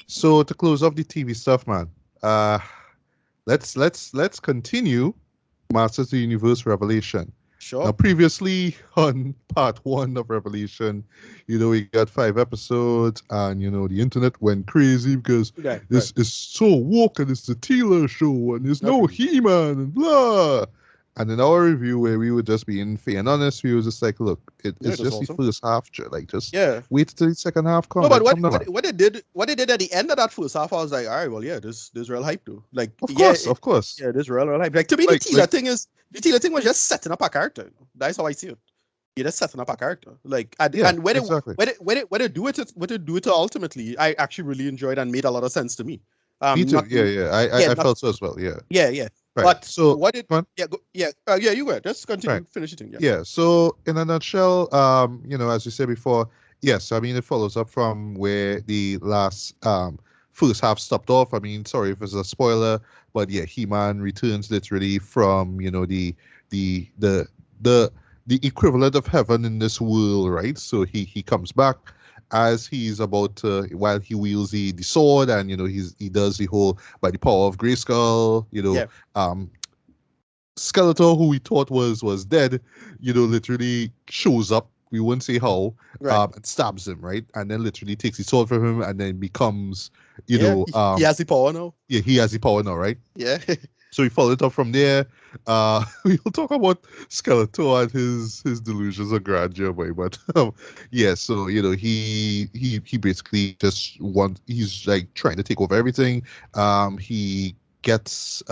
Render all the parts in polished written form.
So to close off the TV stuff, man, uh, let's continue Masters of the Universe Revelation. Now, Sure. previously on part one of Revelation, we got 5 episodes, and the internet went crazy because Right, right. this is so woke and it's the Taylor show and there's Not no really. He-Man and blah. And in our review, where we were just being fair and honest, we was just like, look, Yeah, it's it was just the awesome. first half, like just Yeah. wait till the second half No, come, but like come down. what they did at the end of that first half, I was like, all right, well, yeah, this real hype too. Like, Of yeah, course, of course. yeah, this real hype. Like to me, Like the Teela thing was just setting up a character. That's how I see it. You're just setting up a character. Like, yeah, and when it exactly. when it do it what it do it to ultimately, I actually really enjoyed and made a lot of sense to me. Me too. Not Yeah, yeah. I, yeah, I not felt so as well. Yeah. yeah, yeah. Right. But So, what it come on. yeah yeah you were just Right. continue finish it. Yeah. Yeah. So, in a nutshell, as you said before, yes. I mean, it follows up from where the last first half stopped off. I mean, sorry if it's a spoiler, but yeah, He-Man returns literally from the the the the equivalent of heaven in this world, right? So he comes back as he's about to, while he wields the sword, and he does the whole by the power of Grayskull, Yeah. um Skeletor, who we thought was dead, literally shows up. We won't say how, Right. and stabs him, right? And then literally takes his sword from him, and then becomes, you Yeah. know, He has the power now. yeah, he has the power now, right? Yeah. So we followed it up from there. We'll talk about Skeletor and his delusions of grandeur, boy. But yeah, so he basically just he's like trying to take over everything. He gets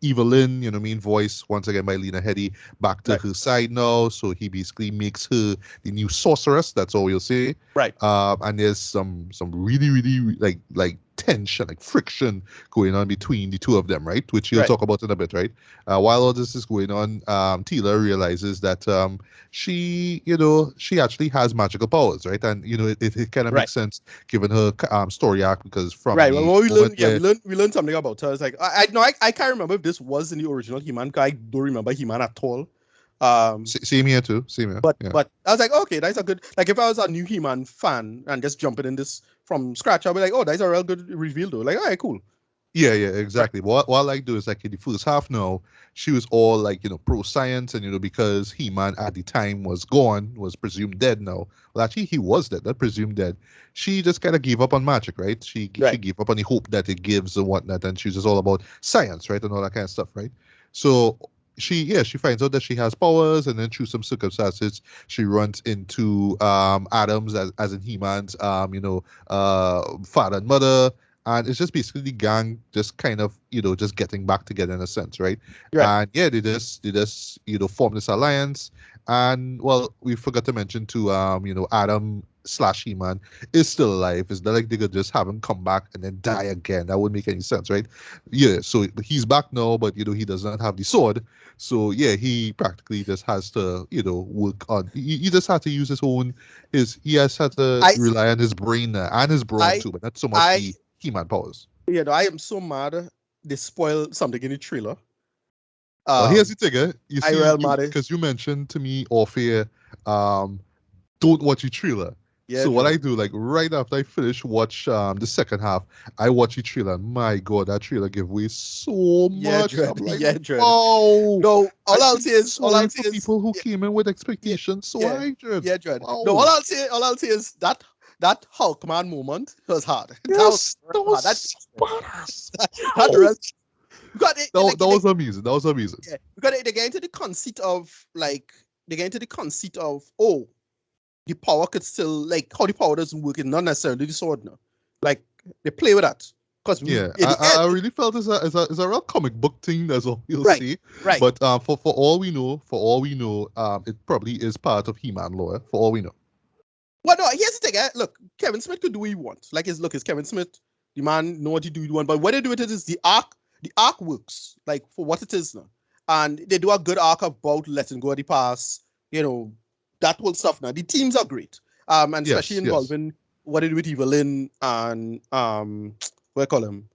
evil-lyn, what I mean, voice once again by Lena Headey, back to Right. her side now. So he basically makes her the new sorceress. That's all we'll say. Right. And there's some really really like tension, like friction going on between the two of them, right? Which you'll Right. talk about in a bit, right? While all this is going on, Tila realizes that she actually has magical powers, right? And it kind of Right. makes sense given her story arc, because from Right. Well, the what we moment learned, yeah, where we learned something about her. It's like I no, I can't remember if this was in the original He-Man. 'Cause I don't remember He-Man at all. Um, same here too, same here, but yeah. I was like, okay, that's a good. Like if I was a new He-Man fan and just jumping in this from scratch, I'll be like, oh, that's a real good reveal though. Like, all right, cool. Yeah, yeah, Right. exactly. What I like do is like in the first half now, she was all like, pro science, and because He-Man at the time was gone, was presumed dead now. Well, actually he was dead, not presumed dead. She just kind of gave up on magic, right? She Right. gave up on the hope that it gives and whatnot, and she was just all about science, right? And all that kind of stuff, right? So she finds out that she has powers, and then through some circumstances she runs into Adams, as in He-Man's father and mother, and it's just basically the gang just kind of just getting back together in a sense, right? Right. And yeah, they just form this alliance. And well, we forgot to mention too, Adam slash He-Man is still alive. It's not like they could just have him come back and then die again. That wouldn't make any sense, right? Yeah, so he's back now, but he does not have the sword. So yeah, he practically just has to work on, he just had to use his own, he has had to I rely on his brain and his brawn I too, but not so much I the He-Man powers. I am so mad they spoiled something in the trailer. Well, here's Um, the thing, you I see, real mad. because you mentioned to me off here, um, don't watch the trailer. Yeah, So what Dread. I do, like right after I finish watch the second half, I watch the trailer. And my God, that trailer give away so Yeah, much. I'm Dread. like, Yeah, Dread. wow. No, I feel sorry for is people who yeah, came in with yeah, expectations so yeah, high, Jared. yeah, Dread. No, Wow. all I'll say is that Hulkman moment was hard. That was Yes, that was hard. so badass. That Wow. real you got it That was amazing. That was amazing. yeah, you got it. They get into the conceit of like they get into the conceit of oh the power could still like how the power doesn't work is not necessarily the sword now. Like they play with that because we Yeah, in the end I really felt it's a real comic book thing. That's all you'll right see. right. But for all we know, it probably is part of He-Man lore. For all we know. Well, no, here's the thing. Look, Kevin Smith could do what he wants. Like, is Kevin Smith. The man know what he do, he want. But what they do with it is the arc. The arc works like for what it is now, and they do a good arc about letting go of the past. You know that whole stuff. Now the teams are great. And especially Yes, yes. involving what they do with Evelyn and what I call him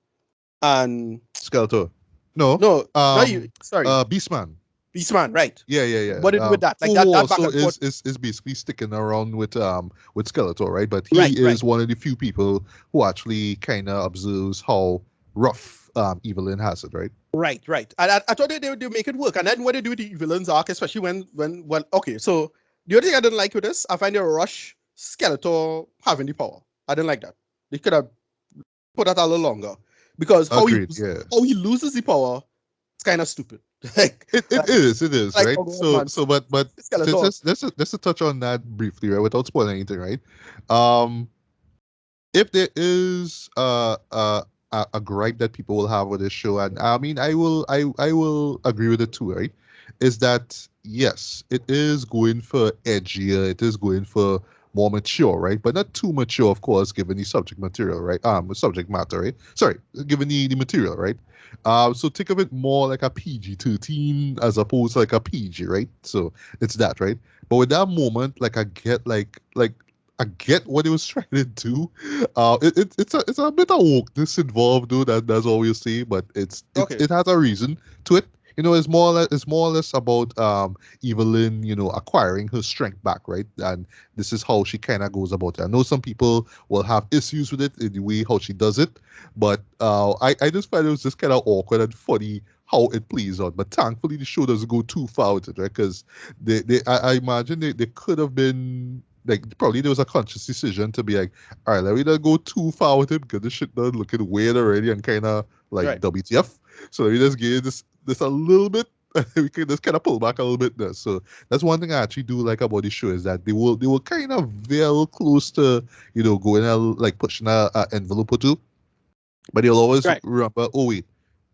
and Skeletor. No. no, no, you sorry, Beastman. Beastman, right? Yeah. What did with that? Like Who that back also and forth. is basically sticking around with Skeletor, right? But he Right, right, is one of the few people who actually kind of observes how rough evil-lyn has it, right? right. And I thought they make it work. And then what they do with the villains arc, especially when well, okay. So the other thing I didn't like with this, I find they rush Skeletor having the power. I didn't like that. They could have put that a little longer because Agreed. Yeah. how he loses the power, it's kind of stupid. It is, like right? oh God, man, But Skeletor. let's just touch on that briefly, right? Without spoiling anything, right? Um, if there is a gripe that people will have with this show, and I mean, I will agree with it too, right? Is that yes, it is going for edgier, it is going for more mature, right? But not too mature, of course, given the subject material, right? Subject matter, right? Sorry, given the material, right? So think of it more like a PG-13 as opposed to like a PG, right? So it's that, right? But with that moment, like I get what he was trying to do. It's a bit of wokeness involved, though. That's all we see, but Okay, it has a reason to it. It's more or less about Evelyn, acquiring her strength back, right? And this is how she kind of goes about it. I know some people will have issues with it in the way how she does it, but I just find it was just kind of awkward and funny how it plays out. But thankfully, the show doesn't go too far with it, right? Because I imagine they could have been like probably there was a conscious decision to be like, all right, let me not go too far with it because this shit done looking weird already and kind of like right. WTF. So let me just give this a little bit. We can just kind of pull back a little bit there. So that's one thing I actually do like about the show is that they will kind of veer close to going like pushing a envelope or two, but they'll always Right, remember, oh wait,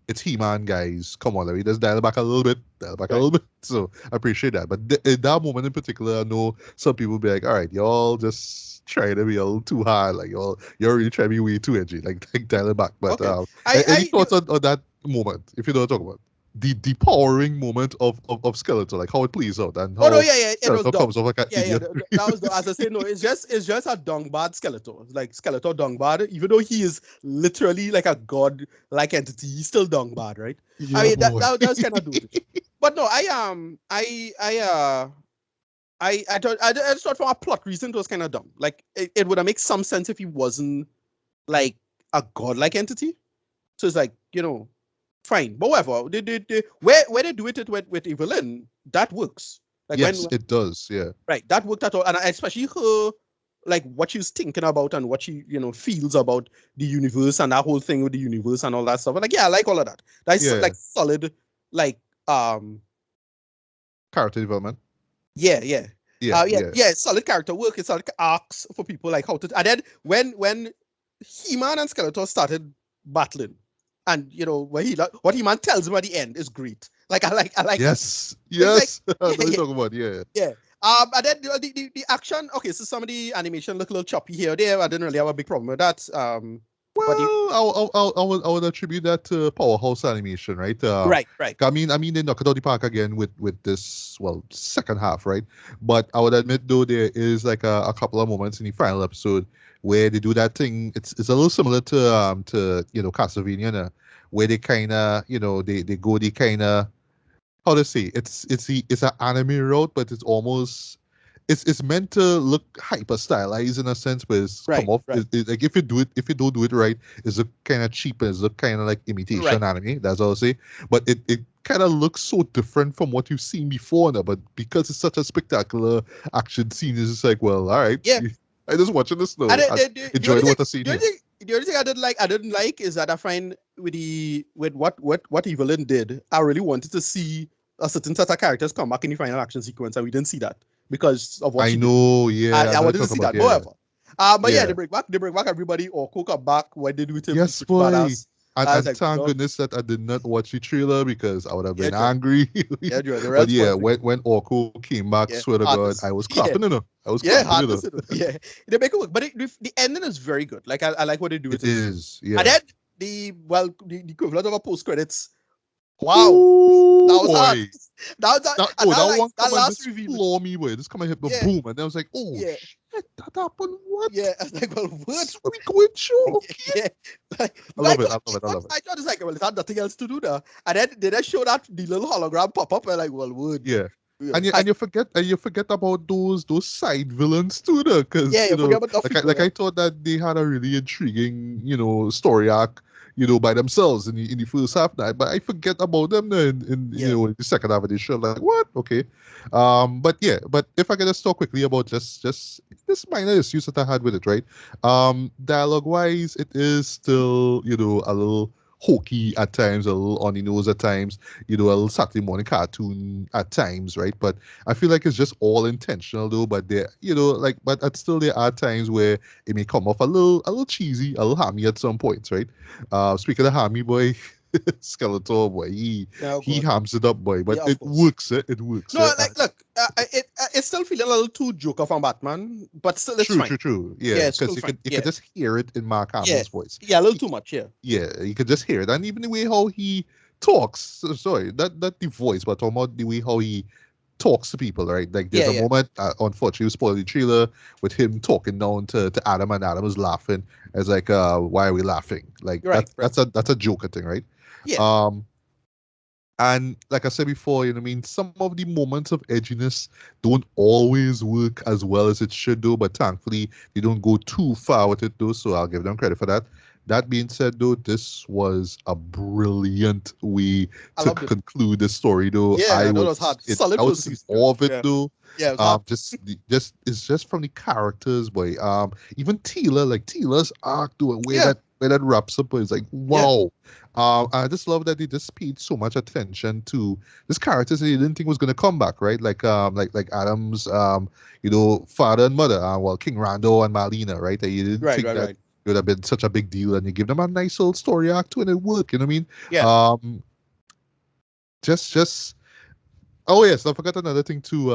it's He-Man, guys. Come on, let me just dial it back a little bit, dial it back a right. little bit. So I appreciate that. But in that moment in particular, I know some people be like, all right, y'all just trying to be a little too hard. Like you're really trying to be way too edgy. Like dial it back. But Okay. any thoughts on that moment, if you know what I'm talking about? The powering moment of Skeletor, like how it plays out and Oh no, how yeah. It was Skeletor dumb. comes off like an Yeah. idiot. That was as I say. No, it's just a dung bad Skeletor. It's like Skeletor dung bad. Even though he is literally like a god like entity, he's still dung bad, right? I Yeah, mean boy. that was kind of dude. But no, I just thought from a plot reason it was kind of dumb. Like it would have make some sense if he wasn't like a godlike entity. So it's like fine, but whatever. Where they do it with Evelyn, that works. Like Yes, it does. Yeah. right, that worked at all, and especially her, like what she's thinking about and what she feels about the universe and that whole thing with the universe and all that stuff. And like, yeah, I like all of that. That's Yeah. like solid, like Character development. yeah. Yeah, yeah. Yeah, it's solid character work. It's solid arcs for people like how to. And then when He-Man and Skeletor started battling, and when what He-Man tells him at the end is great. Like I like that. Yes, It's like yes. I know what you're talking about. Yeah. yeah. And then the action. Okay, so some of the animation look a little choppy here or there. I didn't really have a big problem with that. But the Well, I would attribute that to Powerhouse Animation, right? right. I mean, they knocked it out the park again with this, well, second half, right? But I would admit though there is like a couple of moments in the final episode where they do that thing. It's a little similar to Castlevania, where they kind of they go the kind of how to say it's an anime route, but it's almost it's meant to look hyper stylized in a sense, but it's come Right, off right, like if you don't do it right, it's look kind of cheap and it's look kind of like imitation right. anime. That's all I'll say. But it kind of looks so different from what you've seen before now. But because it's such a spectacular action scene, it's just like, well, all right, Yeah. I just watching this And now. I the only enjoyed thing, what I seen the only here. thing, the only thing I didn't like is that I find with what Evelyn did, I really wanted to see a certain set of characters come back in the final action sequence, and we didn't see that because of what I she did. know, yeah, I I know what wanted you're to talking see about, that. yeah, However, but yeah, yeah. they bring back everybody or Coca back when they do it him. He's Yes, pretty boy. badass. I was And like, thank goodness that I did not watch the trailer because I would have yeah, been Joe. angry. Yeah, Joe. The real But yeah, spoilers. when Orko came back, Yeah, swear to God, I heartless. was Yeah, clapping, I was yeah, clapping, heartless. Yeah, they make it work, but the ending is very good. Like I like what they do with It it. is, And yeah. then the equivalent of a post credits. Wow, that Oh was hard. boy. That was that, That and oh, that that like one that come and last just reveal. floor me, boy. Just come and hit the Yeah, boom. And then I was like, oh yeah. shit, that happened. What? Yeah, I was like, well, what? So we going show? Okay. Yeah, like, I love it. I love it. I love it. I thought it's like, well, it had nothing else to do there, and then they just show that the little hologram pop up, and like, well, would Yeah. yeah, And you forget about those side villains too, though, because you forget about the people, I thought that they had a really intriguing story arc by themselves in the first half night, but I forget about them then in yeah, the second half of the show. Like what? Okay, but if I can just talk quickly about just this minor issues that I had with it, right? Dialogue wise, it is still a little hokey at times, a little on the nose at times, a little Saturday morning cartoon at times, right? But I feel like it's just all intentional though. But still there are times where it may come off a little cheesy, a little hammy at some points, right? Speaking of hammy, boy, Skeletor, boy, yeah, he God. hams it up, boy. But Yeah, of it course. works, it works. No, like, look, it's still feeling a little too Joker from Batman, but still, it's True, fine. true, true. Yeah, Yeah, it's still because you fine. could you Yeah, could just hear it in Mark yeah, Hamill's voice. yeah, a little He, too much. Yeah, yeah, you could just hear it, and even the way how he talks. Sorry, not the voice, but talking about the way how he talks to people, right? Like there's yeah, a yeah. moment, unfortunately, we spoiled the trailer with him talking down to Adam, and Adam was laughing. It's like, why are we laughing? Like Right, right. that's a Joker thing, right? Yeah, Um, and like I said before, what I mean, some of the moments of edginess don't always work as well as it should do, but thankfully they don't go too far with it though, so I'll give them credit for that. That being said though, this was a brilliant way I to loved it. conclude the story though. Yeah, that was hard. Solid I was first in season. awe of it Yeah, though. yeah, it was hard. Just it's just from the characters, boy. Even Tila, like Tila's arc, though, Yeah, where that wraps up, is like yeah, wow. I just love that they just paid so much attention to this characters that they didn't think was gonna come back, right? Like Adam's father and mother, King Rando and Marlena, right? That you didn't right, think right, that right. it would have been such a big deal, and you give them a nice old story arc too, and it worked. You know what I mean? Yeah, Just Oh yes, I forgot another thing too.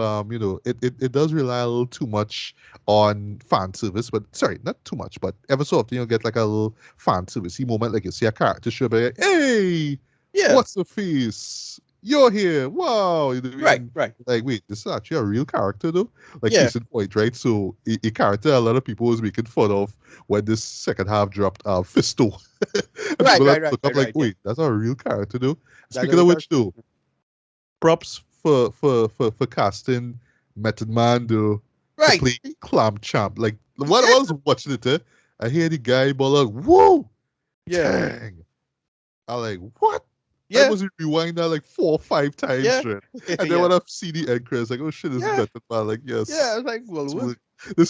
It does rely a little too much on fan service, but sorry, not too much, but ever so often you'll get like a little fan servicey moment, like you see a character show up, like, hey, yeah, what's the face? You're here. Wow. You know what I right, mean? right. Like, wait, this is actually a real character though. Like Yeah, case in point, right? So a character a lot of people was making fun of when this second half dropped Fisto. And right, people had right, to right, look up right, like, right. Yeah, wait, that's a real character though. that's Speaking every of which character. though, props for casting Method Man though to Right. play Clam Champ. Like when I Yeah, was watching it, I hear the guy but like, whoa, yeah, dang. I like what? I yeah, must rewind that like 4 or 5 times yeah, straight. And then yeah, when I see the end credits, like, oh shit, this is yeah, Method Man. Like, yeah. yes, It's like, well, this what?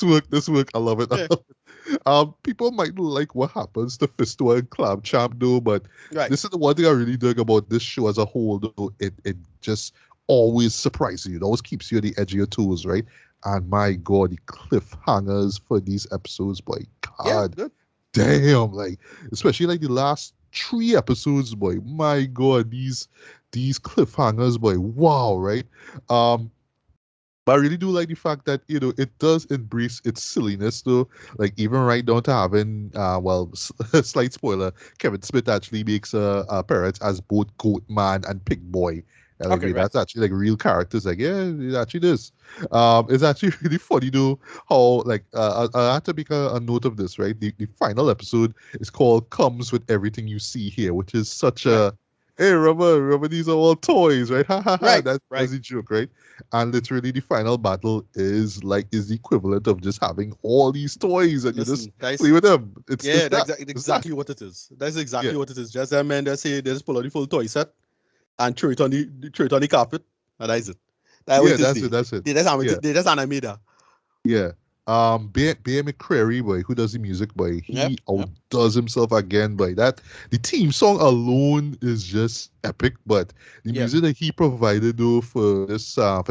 work, this work. I love it. I Yeah, love it. People might not like what happens to Fisto and Clam Champ though, but right. this is the one thing I really dig about this show as a whole though. It just always surprises you. It always keeps you on the edge of your toes, right? And my god, the cliffhangers for these episodes, boy, Yeah, god good. damn, like especially like the last 3 episodes, boy. My god, these cliffhangers, boy. Wow, right? Um, but I really do like the fact that it does embrace its silliness though. Like even right down to having slight spoiler, Kevin Smith actually makes a appearance as both Goat Man and Pig Boy. And like Okay, wait, right. that's actually like real characters. Like yeah, it actually is. It's actually really funny though how like I have to make a note of this, right? The final episode is called "Comes with Everything You See Here," which is such Right, a hey, remember, these are all toys, right? Ha ha ha. right, That's right. the joke, right? And literally the final battle is the equivalent of just having all these toys and you just Listen, play guys. with them. It's Yeah, that. that's It's that. exactly what it is. That's Yeah. exactly what it is. Just a man that say they just pull out the full toy set and throw it on the carpet, and that's it. That's what Yeah, it is. that's it. That's it. Yeah. They just animate that. Yeah. Bear McCreary, boy, who does the music, boy, Yep, he yep, outdoes himself again, boy. That the theme song alone is just epic, but the yeah. music that he provided though for the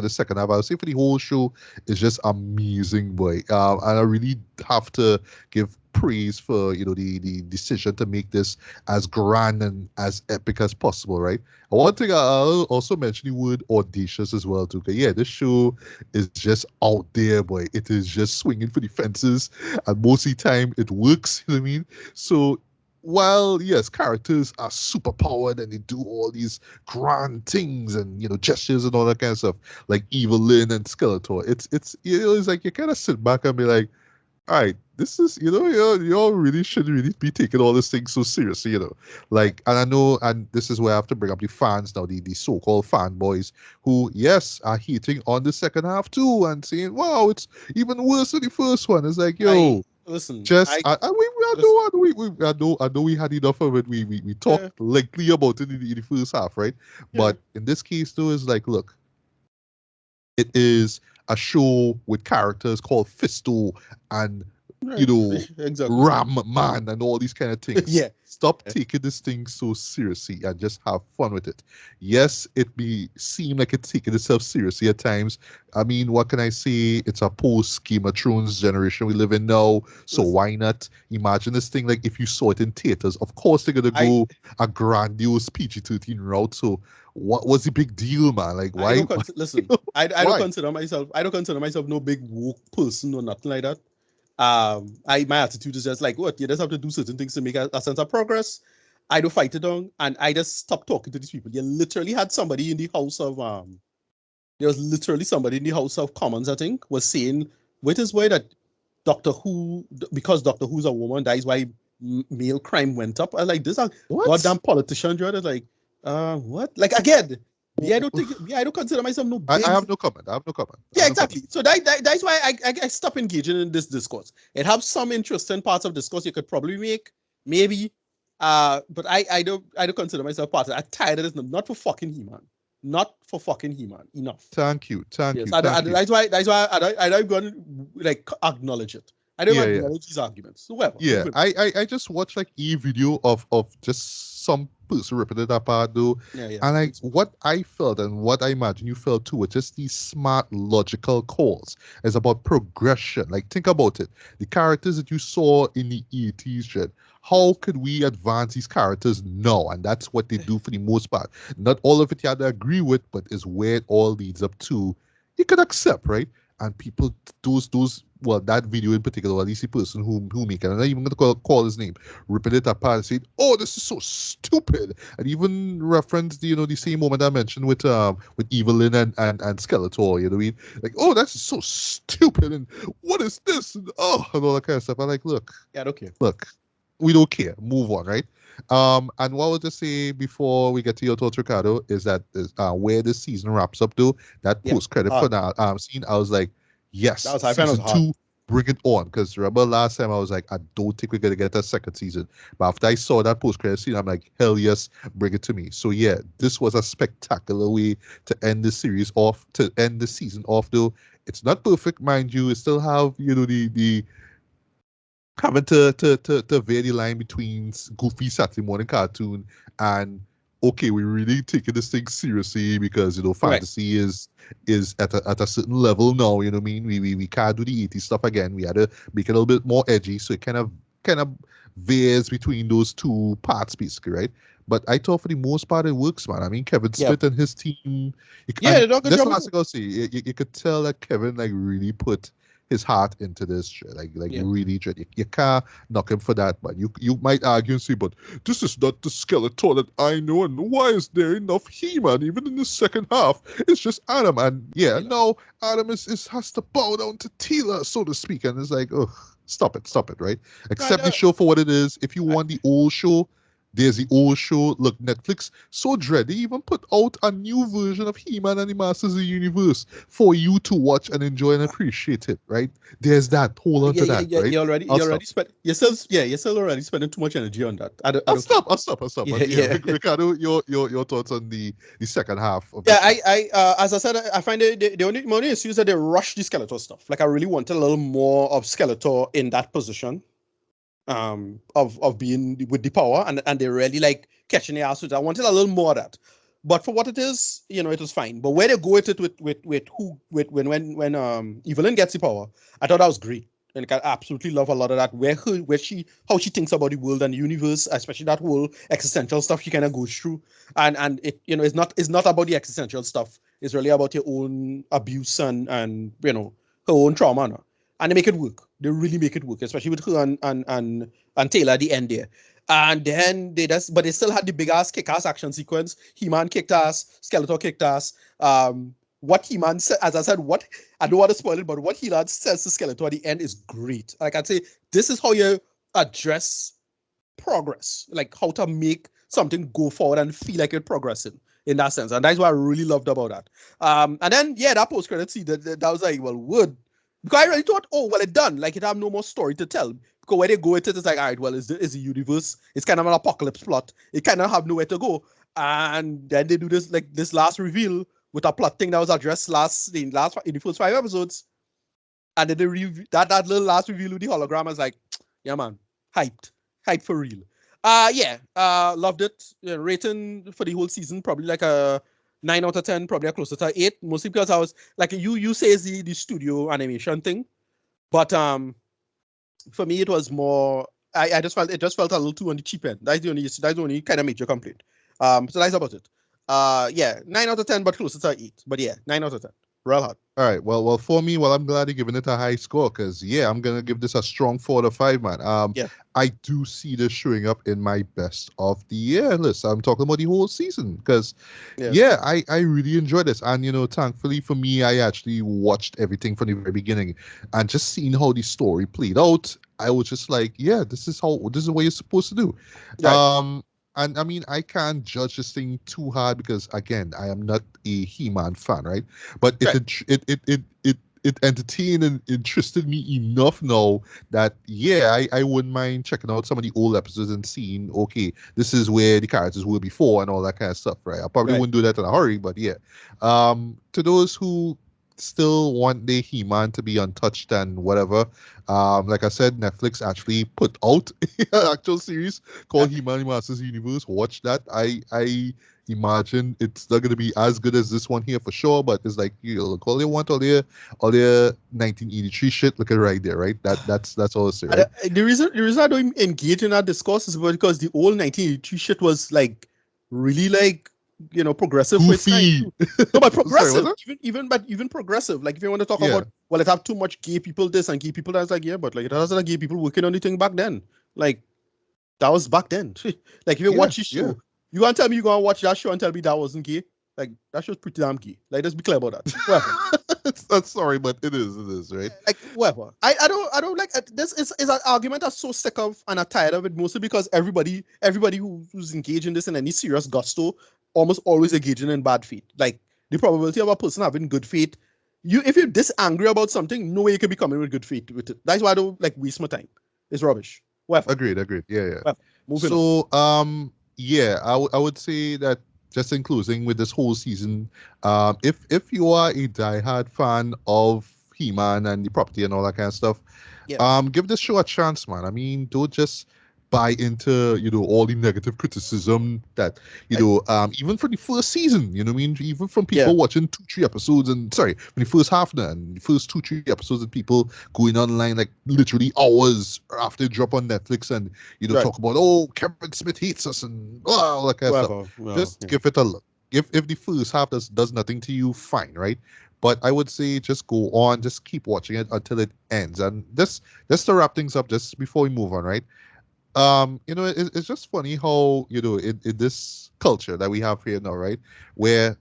second half, I would say for the whole show is just amazing, boy. And I really have to give praise for the decision to make this as grand and as epic as possible, right? And one thing I'll also mention the word audacious as well too. 'Cause yeah, this show is just out there, boy. It is just swinging for the fences, and most of the time it works. You know what I mean? So while yes, characters are super powered and they do all these grand things and gestures and all that kind of stuff, like evil-lyn and Skeletor, it's like you kind of sit back and be like, all right, this is y'all really should really be taking all this thing so seriously, Right. like, and I know, and this is where I have to bring up the fans now, the so-called fanboys who, yes, are hating on the second half too and saying, wow, it's even worse than the first one. It's like, I yo, listen. just I I listen. know I know we had enough of it. We Yeah, talked lengthily about it in the first half, right? yeah. But in this case, though, is like, look, it is a show with characters called Fisto and you Right. know Exactly. Ram Man and all these kind of things. Yeah. Stop Yeah. taking this thing so seriously and just have fun with it. Yes, it be seem like it's taking itself seriously at times. I mean, what can I say? It's a post Game of Thrones generation we live in now. So Listen. why not imagine this thing like if you saw it in theaters? Of course they're gonna I go a grandiose PG-13 route. So what was the big deal, man? Like I why? don't listen. I don't Why? consider myself. I don't consider myself no big woke person or nothing like that. I my attitude is just like, what, you just have to do certain things to make a sense of progress. I don't fight it on, and I just stop talking to these people. You literally had somebody in the house of there was literally somebody in the House of Commons, I think, was saying with his way that Doctor Who, because Doctor Who's a woman, that is why male crime went up. I like this a What? goddamn politician, Jordan. Like, what? Like again, I don't consider myself no I big. have no comment. I have no comment. I Yeah, have no comment. exactly. So that's why I stop engaging in this discourse. It has some interesting parts of discourse you could probably make, maybe. But I don't consider myself part of it. I'm tired of this. Not for fucking He-Man. Not for fucking He-Man. Enough. Thank you. Thank Yes, you. Thank you. that's why I don't go and like acknowledge it. I don't Yeah, yeah. acknowledge these arguments. So whatever. Yeah, I just watched like video of just some person ripping it apart though, Yeah, yeah. and like It's, what I felt and what I imagine you felt too were just these smart logical calls. It's about progression. Like think about it, the characters that you saw in the 80s, shit. How yes. could we advance these characters now? And that's what they do for the most part. Not all of it you had to agree with, but is where it all leads up to. You could accept, right? And people, those well, that video in particular, at least the person who make it, and I'm not even gonna call his name, ripping it apart and saying, "Oh, this is so stupid," and even referenced the same moment I mentioned with Evelyn and Skeletor, you know what I mean? Like, "Oh, that's so stupid," and "What is this?" and all that kind of stuff. I'm like, Yeah, okay. look, we don't care. Move on, right? And what I would just say before we get to your thoughts, Ricardo, is that where this season wraps up, though, that Yeah. post credit Hard. finale scene, I was like, That yes, was I found it was season hard. two, bring it on. Because remember last time I was like, I don't think we're gonna get a second season. But after I saw that post credit scene, I'm like, hell yes, bring it to me. So yeah, this was a spectacular way to end the series off, to end the season off. Though it's not perfect, mind you. It still have the having to veer the line between goofy Saturday morning cartoon and okay, we're really taking this thing seriously because Right. fantasy is at a certain level now. You know what I mean? We can't do the 80s stuff again. We had to make it a little bit more edgy, so it kind of veers between those two parts, basically, right? But I thought for the most part it works, man. I mean, Kevin Yeah. Smith and his team, Yeah, and they did a good that's job the with last it. thing I'll say. You could tell that Kevin like really put his heart into this shit. Like Yeah. really, you can't knock him for that. But you might argue and say, but this is not the Skeletor that I know, and why is there enough He-Man even in the second half? It's just Adam, and yeah, Yeah. no, Adam is has to bow down to Tila, so to speak, and it's like, ugh, stop it, right? No, I, Accept the show for what it is. If you I, want the old show, there's the old show. Look, Netflix, so dread. They even put out a new version of He-Man and the Masters of the Universe for you to watch and enjoy and appreciate it, right? There's that. Hold on yeah, to yeah, that, yeah, right? you I'll stop. already spent you're still already spending too much energy on that. I I'll don't care. stop. I'll stop. I'll stop. But Yeah, yeah, yeah. Ricardo, your thoughts on the second half of the Yeah, show? as I said, I find the only issue is that they rush the Skeletor stuff. Like I really wanted a little more of Skeletor in that position, of being with the power, and they really like catching the ass with it. I wanted a little more of that. But for what it is, it was fine. But where they go with it with who with when Evelyn gets the power, I thought that was great. And I absolutely love a lot of that. Where she how she thinks about the world and the universe, especially that whole existential stuff she kind of goes through. And it it's not about the existential stuff. It's really about your own abuse and her own trauma. No? And they make it work. They really make it work, especially with her and Taylor at the end there. And then but they still had the big ass kick ass action sequence. He-Man kicked ass, Skeletor kicked ass. What He-Man said, as I said, what I don't want to spoil it, but what He-Man says to Skeletor at the end is great. Like I'd say, this is how you address progress, like how to make something go forward and feel like it's progressing in that sense. And that's what I really loved about that. And then that post credit scene that was like, well, would because I really thought, oh well, it done. Like it have no more story to tell. Because where they go with it, it's like, all right, well, it's the universe. It's kind of an apocalypse plot. It kind of have nowhere to go. And then they do this last reveal with a plot thing that was addressed in the first 5 episodes. And then that little last reveal with the hologram is like, yeah, man, hyped for real. Loved it. Rating for the whole season probably like a 9 out of 10, probably a closer to 8, mostly because I was like you say is the studio animation thing, but for me it was more I just felt a little too on the cheap end. That's the only kind of major complaint. So that's about it. 9 out of 10, but closer to 8. But 9 out of 10. Real hard. All right. Well, for me, I'm glad you're giving it a high score because I'm gonna give this a strong 4 out of 5, man. I do see this showing up in my best of the year list. I'm talking about the whole season because, I really enjoyed this, and thankfully for me, I actually watched everything from the very beginning, and just seeing how the story played out, I was just like, this is what you're supposed to do. Right. And I mean, I can't judge this thing too hard because, again, I am not a He-Man fan, right? But it entertained and interested me enough now that, I wouldn't mind checking out some of the old episodes and seeing, okay, this is where the characters were before and all that kind of stuff, right? I probably wouldn't do that in a hurry, but to those who still want their He-Man to be untouched and whatever, like I said, Netflix actually put out an actual series called He-Man Masters Universe. Watch that. I imagine it's not gonna be as good as this one here for sure, but it's like, look, all they want, all their 1983 shit, look at it right there, right? That's all I say, right? The reason I don't engage in that discourse is because the old 1983 shit was like really like progressive. Goofy. No, but progressive. Sorry, even progressive. Like if you want to talk about, well, it have too much gay people this and gay people that's like, but like it has like gay people working on the thing back then. Like that was back then. Like if you watch this show, you can't tell me you're gonna watch that show and tell me that wasn't gay. Like that show's pretty damn gay. Like let's be clear about that. I'm sorry, but it is, right? Like whatever. I don't like this is an argument I'm so sick of and I'm tired of it, mostly because everybody who's engaged in this in any serious gusto almost always engaging in bad faith. Like the probability of a person having good faith, if you're this angry about something, no way you can be coming with good faith with it. That's why I don't like waste my time. It's rubbish. Whatever. Agreed. Yeah. Moving on. I would say that just in closing with this whole season, if you are a diehard fan of He-Man and the property and all that kind of stuff, give this show a chance, man. I mean, don't just buy into all the negative criticism that even for the first season, you know what I mean, even from people watching 2-3 episodes and from the first half and the first 2-3 episodes, and people going online like literally hours after they drop on Netflix and talk about, oh, Kevin Smith hates us and all that kind of stuff. Just give it a look. If the first half does nothing to you, fine, right? But I would say just go on, just keep watching it until it ends. And just to wrap things up, just before we move on, right? It's just funny how in this culture that we have here now, right, where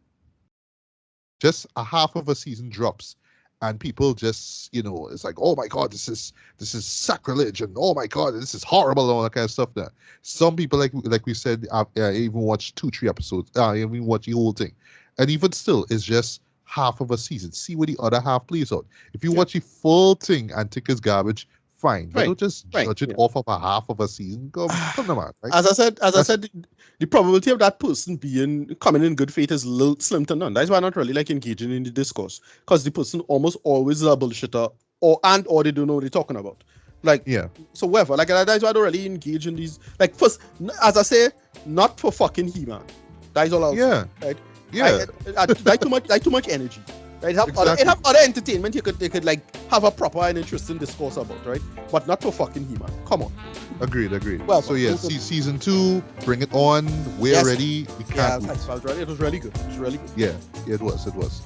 just a half of a season drops and people just it's like, oh my god, this is sacrilege, and oh my god, this is horrible, and all that kind of stuff. That some people, like we said, even watch 2-3 episodes, even watch the whole thing, and even still it's just half of a season. See where the other half plays out. If you watch the full thing and think it's garbage, fine. But don't just judge it off of a half of a season. Come on, man. Right? As I said, the probability of that person coming in good faith is little slim to none. That's why I'm not really like engaging in the discourse, because the person almost always is a bullshitter or they don't know what they're talking about. Like so whatever. Like that's why I don't really engage in these. Like first, as I say, not for fucking He-Man. That's all I'll say. Right? Yeah. Like too much energy. Right? It have other entertainment they could like have a proper and interesting discourse about, right? But not for fucking He-Man. Come on. Agreed. Well, so season 2, bring it on. We're ready. We can't. It was really good. Yeah, it was.